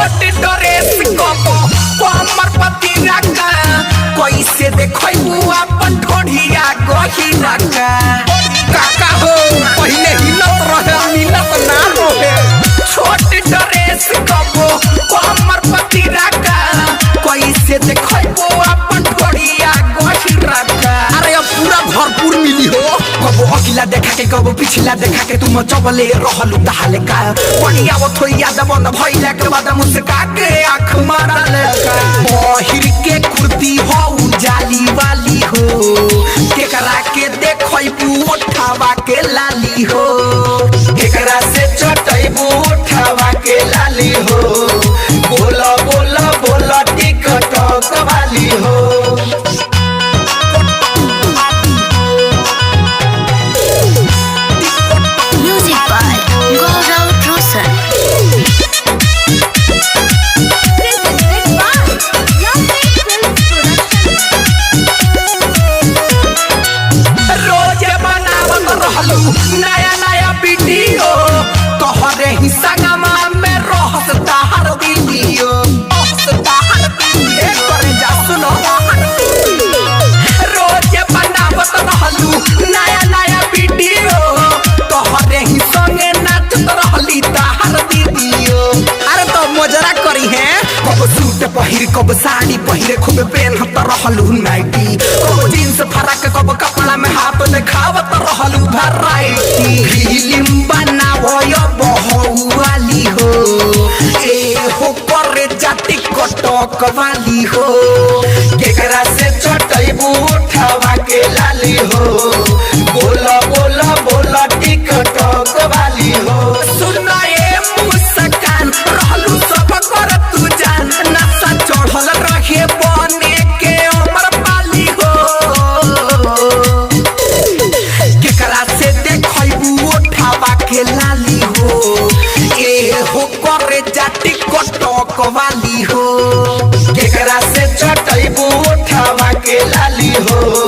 छोटे ड्रेस कबो कमर पतिरा का कैसे देखैबू अपन ढोढ़िया गहिरा का काका हो पहले हिलत रहे मिलत ना रहे छोटे ड्रेस कबो कमर पतिरा का कैसे देखैबू अपन ढोढ़िया गहिरा का अरे अब पूरा भरपूर मिली हो कबो अगिला देखा के कबो पिछला देखा के तुम चबले रहलु ताले का बढ़िया वो थोड़ी याद बंद भइला के बाद मुस्का के आँख मारल का पहिर के कुर्ती हो जाली वाली हो केकरा के देखैबू उठावा के लाली हो केकरा से चटैबू उठावा के लाली हो बोला बोला बोला टिकटॉक वाली हो नया नया वीडियो तोहरे ही संगमा में रहता हर वीडियो करे जा सुनो रोज बनावत रहलू नया नया वीडियो तोहरे ही संगे नाचत रहली ताहर वीडियो अरे तो मजरा करी है कब सूट पहिर कब साड़ी पहिरे खूब पहनत रहलू नाइटी कब जींस फराक कब कपड़ा में हाथ दिखावत रहलू वैरायटी फिल्म बनावो बहुवाली हो ए हो करे जाति कटक वाली हो केकरा से चटैबू उठावा के लाली हो बोला बोला बोला टिकटॉक वाली हो सुना ए मुस्कान रहलू सब कर तू जान नशा चढ़ल रहे बने के अमर पाली हो केकरा से देखैबू उठावा के लाली हो ए हो करे जाति कटक वाली हो केकरा से चटैबू उठावा के लाली हो